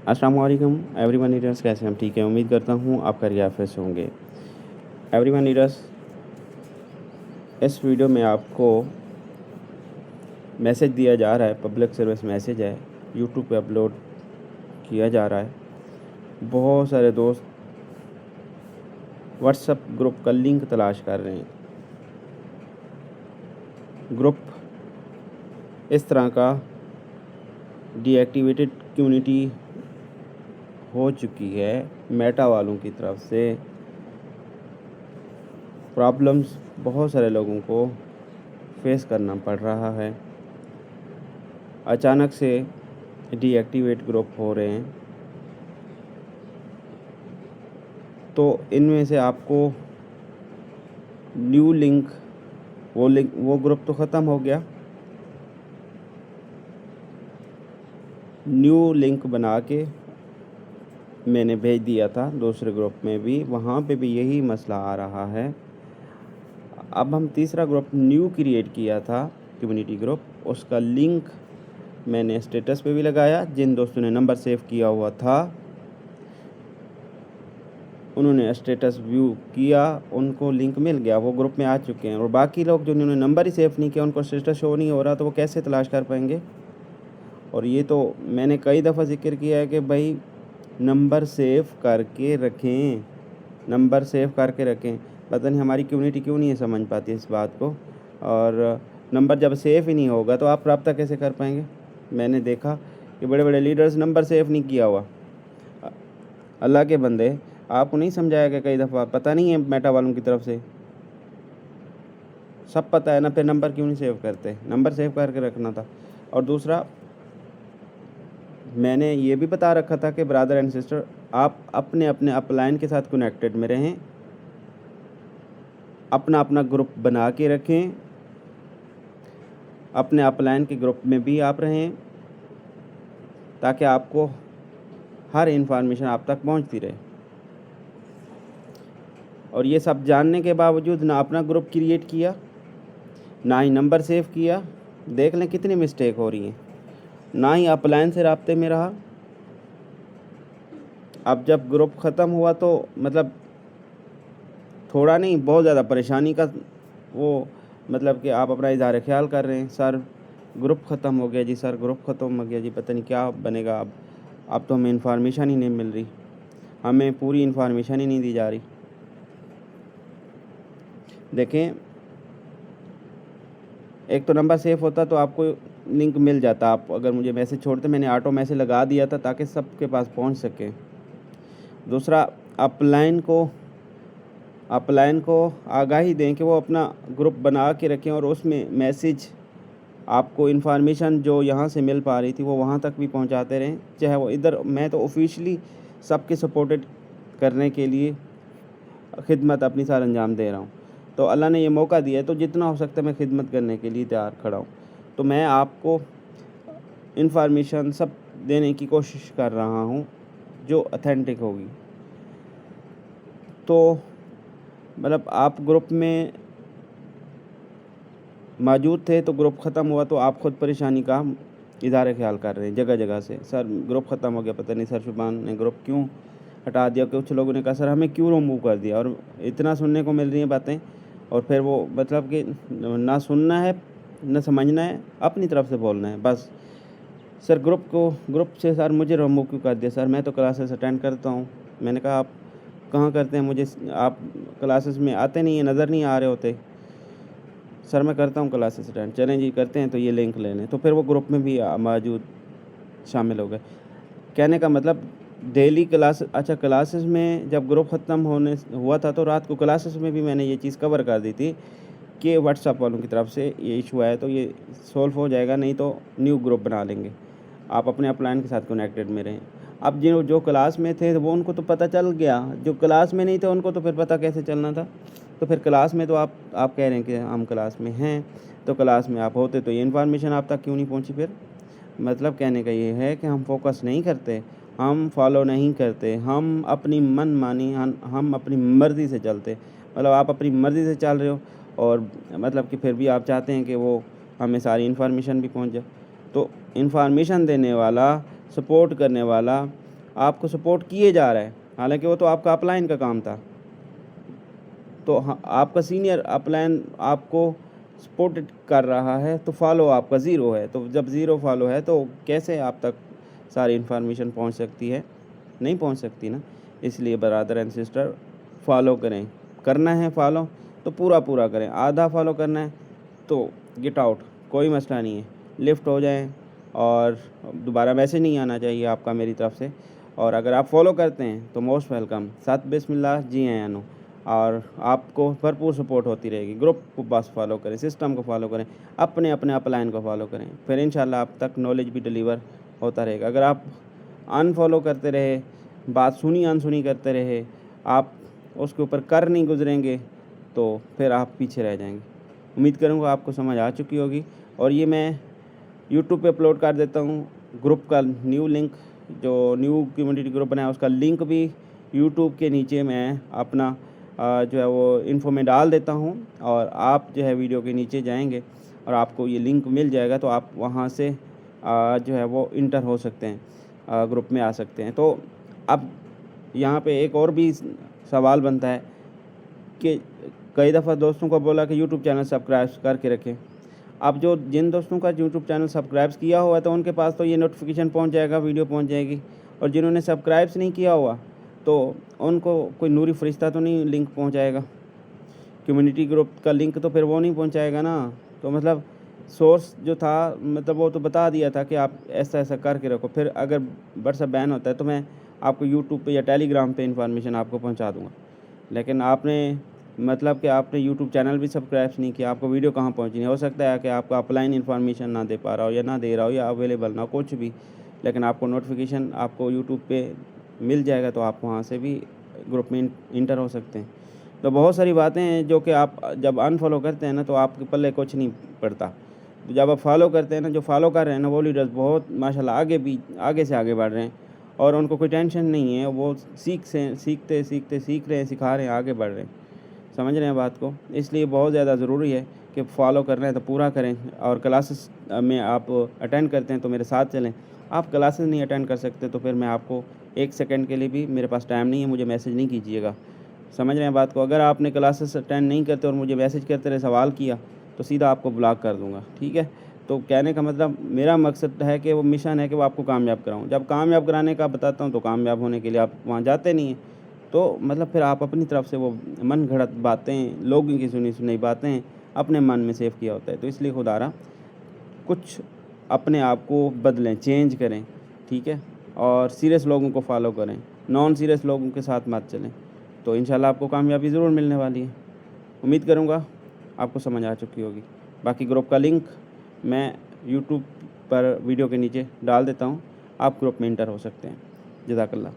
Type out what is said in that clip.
अस्सलाम वालेकुम everyone readers, कैसे हम? ठीक है, उम्मीद करता हूँ आप खैरियत से होंगे। एवरीवन रीडर्स, इस वीडियो में आपको मैसेज दिया जा रहा है, पब्लिक सर्विस मैसेज है, यूट्यूब पे अपलोड किया जा रहा है। बहुत सारे दोस्त व्हाट्सएप ग्रुप का लिंक तलाश कर रहे हैं। ग्रुप इस तरह का डीएक्टिवेटेड कम्युनिटी हो चुकी है मेटा वालों की तरफ से। प्रॉब्लम्स बहुत सारे लोगों को फेस करना पड़ रहा है। अचानक से डीएक्टिवेट ग्रुप हो रहे हैं, तो इनमें से आपको न्यू लिंक, वो ग्रुप तो ख़त्म हो गया, न्यू लिंक बना के मैंने भेज दिया था दूसरे ग्रुप में भी, वहाँ पे भी यही मसला आ रहा है। अब हम तीसरा ग्रुप न्यू क्रिएट किया था, कम्युनिटी ग्रुप, उसका लिंक मैंने स्टेटस पे भी लगाया। जिन दोस्तों ने नंबर सेव किया हुआ था उन्होंने स्टेटस व्यू किया, उनको लिंक मिल गया, वो ग्रुप में आ चुके हैं। और बाकी लोग जिन्होंने नंबर ही सेव नहीं किया, उनको स्टेटस शो नहीं हो रहा, तो वो कैसे तलाश कर पाएंगे? और ये तो मैंने कई दफ़ा ज़िक्र किया है कि भाई नंबर सेव करके रखें, नंबर सेव करके रखें। पता नहीं हमारी कम्युनिटी क्यों नहीं है समझ पाती इस बात को। और नंबर जब सेव ही नहीं होगा तो आप रब्ता कैसे कर पाएंगे? मैंने देखा कि बड़े बड़े लीडर्स नंबर सेव नहीं किया हुआ। अल्लाह के बंदे, आपको नहीं समझाया कि कई दफ़ा पता नहीं है मेटा वालों की तरफ से? सब पता है ना, फिर नंबर क्यों नहीं सेव करते? नंबर सेव करके रखना था। और दूसरा, मैंने ये भी बता रखा था कि ब्रदर एंड सिस्टर, आप अपने अपने अपलाइन के साथ कनेक्टेड में रहें, अपना अपना ग्रुप बना के रखें, अपने अपलाइन के ग्रुप में भी आप रहें, ताकि आपको हर इंफॉर्मेशन आप तक पहुंचती रहे। और ये सब जानने के बावजूद ना अपना ग्रुप क्रिएट किया, ना ही नंबर सेव किया। देख लें कितनी मिस्टेक हो रही हैं। ना ही अपलाइन से राब्ते में रहा। अब जब ग्रुप ख़त्म हुआ तो मतलब थोड़ा नहीं, बहुत ज़्यादा परेशानी का वो, मतलब कि आप अपना इज़हार ख्याल कर रहे हैं, सर ग्रुप ख़त्म हो गया जी, सर ग्रुप ख़त्म हो गया जी, पता नहीं क्या बनेगा अब तो हमें इंफॉर्मेशन ही नहीं मिल रही, हमें पूरी इंफॉर्मेशन ही नहीं दी जा रही। देखें, एक तो नंबर सेव होता तो आपको लिंक मिल जाता, आप अगर मुझे मैसेज छोड़ते, मैंने ऑटो मैसेज लगा दिया था ताकि सबके पास पहुंच सके। दूसरा, अपलाइन को आगाही दें कि वो अपना ग्रुप बना के रखें और उसमें मैसेज, आपको इन्फॉर्मेशन जो यहाँ से मिल पा रही थी वो वहाँ तक भी पहुँचाते रहें, चाहे वो इधर। मैं तो ऑफिशियली सबके सपोर्टेड करने के लिए खिदमत अपनी सार अंजाम दे रहा हूँ। तो अल्लाह ने ये मौका दिया है, तो जितना हो सकता है मैं खिदमत करने के लिए तैयार खड़ा हूँ। तो मैं आपको इन्फॉर्मेशन सब देने की कोशिश कर रहा हूँ जो ऑथेंटिक होगी। तो मतलब आप ग्रुप में मौजूद थे तो ग्रुप ख़त्म हुआ तो आप ख़ुद परेशानी का इज़हार ख्याल कर रहे हैं जगह जगह से, सर ग्रुप ख़त्म हो गया, पता नहीं सर शुबान ने ग्रुप क्यों हटा दिया। कुछ लोगों ने कहा सर हमें क्यों रिमूव कर दिया, और इतना सुनने को मिल रही हैं बातें। और फिर वो मतलब कि ना सुनना है ना समझना है, अपनी तरफ से बोलना है बस। सर ग्रुप से सर मुझे रिमूव क्यों कर दिया? सर मैं तो क्लासेस अटेंड करता हूँ। मैंने कहा आप कहाँ करते हैं? मुझे आप क्लासेस में आते नहीं हैं, नज़र नहीं आ रहे होते। सर मैं करता हूँ क्लासेस अटेंड। चलें जी, करते हैं तो ये लिंक ले लें। तो फिर वो ग्रुप में भी मौजूद शामिल हो गए। कहने का मतलब डेली क्लास, अच्छा क्लासेस में जब ग्रुप ख़त्म होने हुआ था तो रात को क्लासेस में भी मैंने ये चीज़ कवर कर दी थी कि व्हाट्सएप वालों की तरफ से ये इशू आया तो ये सॉल्व हो जाएगा, नहीं तो न्यू ग्रुप बना लेंगे, आप अपने अपलाइन के साथ कनेक्टेड में रहें। अब जो क्लास में थे वो उनको तो पता चल गया, जो क्लास में नहीं थे उनको तो फिर पता कैसे चलना था? तो फिर क्लास में तो आप कह रहे हैं कि हम क्लास में हैं, तो क्लास में आप होते तो ये इन्फॉर्मेशन आप तक क्यों नहीं पहुंची? फिर मतलब कहने का ये है कि हम फोकस नहीं करते, हम फॉलो नहीं करते, हम अपनी मनमानी, हम अपनी मर्ज़ी से चलते। मतलब आप अपनी मर्ज़ी से चल रहे हो और मतलब कि फिर भी आप चाहते हैं कि वो हमें सारी इन्फॉर्मेशन भी पहुंच जाए। तो इन्फॉर्मेशन देने वाला, सपोर्ट करने वाला आपको सपोर्ट किए जा रहा है, हालांकि वो तो आपका अपलाइन का काम था। तो हाँ, आपका सीनियर अपलाइन आपको सपोर्ट कर रहा है तो फॉलो आपका ज़ीरो है। तो जब ज़ीरो फॉलो है तो कैसे आप तक सारी इन्फॉर्मेशन पहुंच सकती है? नहीं पहुंच सकती ना। इसलिए ब्रदर एंड सिस्टर, फॉलो करें। करना है फॉलो तो पूरा पूरा करें, आधा फॉलो करना है तो गेट आउट, कोई मसला नहीं है, लिफ्ट हो जाएं और दोबारा मैसेज नहीं आना चाहिए आपका मेरी तरफ से। और अगर आप फॉलो करते हैं तो मोस्ट वेलकम, साथ बिस्मिल्लाह जी हैं यानो, और आपको भरपूर सपोर्ट होती रहेगी। ग्रुप को बस फॉलो करें, सिस्टम को फॉलो करें, अपने अपने अपलाइन को फॉलो करें, फिर इंशाल्लाह आप तक नॉलेज भी डिलीवर होता रहेगा। अगर आप अनफॉलो करते रहे, बात सुनी अनसुनी करते रहे, आप उसके ऊपर कर नहीं गुजरेंगे तो फिर आप पीछे रह जाएंगे। उम्मीद करूँगा आपको समझ आ चुकी होगी। और ये मैं यूट्यूब पे अपलोड कर देता हूँ ग्रुप का न्यू लिंक, जो न्यू कम्युनिटी ग्रुप बनाया उसका लिंक भी यूट्यूब के नीचे मैं अपना जो है वो इन्फो में डाल देता हूँ। और आप जो है वीडियो के नीचे जाएंगे और आपको ये लिंक मिल जाएगा, तो आप वहाँ से जो है वो इंटर हो सकते हैं, ग्रुप में आ सकते हैं। तो अब यहाँ पे एक और भी सवाल बनता है कि कई दफ़ा दोस्तों को बोला कि यूट्यूब चैनल सब्सक्राइब करके रखें। अब जो जिन दोस्तों का यूट्यूब चैनल सब्सक्राइब किया हुआ है तो उनके पास तो ये नोटिफिकेशन पहुंच जाएगा, वीडियो पहुंच जाएगी। और जिन्होंने सब्सक्राइब नहीं किया हुआ तो उनको कोई नूरी फरिश्ता तो नहीं लिंक पहुंचाएगा, कम्युनिटी ग्रुप का लिंक तो फिर वो नहीं पहुंचाएगा ना। तो मतलब सोर्स जो था, मतलब वो तो बता दिया था कि आप ऐसा ऐसा करके रखो, फिर अगर व्हाट्सएप बैन होता है तो मैं आपको यूट्यूब पे या टेलीग्राम पे इन्फॉर्मेशन आपको पहुंचा दूंगा। लेकिन आपने मतलब कि आपने यूट्यूब चैनल भी सब्सक्राइब नहीं किया, आपको वीडियो कहाँ पहुंची नहीं। हो सकता है कि आपका अपलाइन इन्फॉर्मेशन ना दे पा रहा हो या ना दे रहा हो या अवेलेबल ना, कुछ भी, लेकिन आपको नोटिफिकेशन आपको यूट्यूब पे मिल जाएगा तो आप वहाँ से भी ग्रुप में इंटर हो सकते हैं। तो बहुत सारी बातें हैं जो कि आप जब अनफॉलो करते हैं ना तो आपके पल्ले कुछ नहीं पड़ता। तो जब आप फॉलो करते हैं ना, जो फॉलो कर रहे हैं ना वो लीडर्स बहुत माशाल्लाह आगे से आगे बढ़ रहे हैं और उनको कोई टेंशन नहीं है, वो सीखते सीख रहे हैं, सिखा रहे हैं, आगे बढ़ रहे हैं। समझ रहे हैं बात को? इसलिए बहुत ज़्यादा ज़रूरी है कि फॉलो कर रहे हैं तो पूरा करें। और क्लासेस में आप अटेंड करते हैं तो मेरे साथ चलें। आप क्लासेस नहीं अटेंड कर सकते तो फिर मैं आपको 1 सेकंड के लिए भी, मेरे पास टाइम नहीं है, मुझे मैसेज नहीं कीजिएगा। समझ रहे हैं बात को? अगर आपने क्लासेस अटेंड नहीं करते और मुझे मैसेज करते रहे, सवाल किया, तो सीधा आपको ब्लॉक कर दूँगा, ठीक है? तो कहने का मतलब मेरा मकसद है कि वो मिशन है कि वो आपको कामयाब कराऊँ। जब कामयाब कराने का बताता हूँ तो कामयाब होने के लिए आप वहाँ जाते नहीं हैं। तो मतलब फिर आप अपनी तरफ से वो मन घड़त बातें, लोगों की सुनी-सुनाई बातें अपने मन में सेव किया होता है। तो इसलिए खुदारा कुछ अपने आप को बदलें, चेंज करें, ठीक है? और सीरियस लोगों को फॉलो करें, नॉन सीरियस लोगों के साथ मत चलें। तो इंशाल्लाह आपको कामयाबी ज़रूर मिलने वाली है। उम्मीद करूँगा आपको समझ आ चुकी होगी। बाकी ग्रुप का लिंक मैं यूट्यूब पर वीडियो के नीचे डाल देता हूँ, आप ग्रुप में एंटर हो सकते हैं। जज़ाकल्लाह।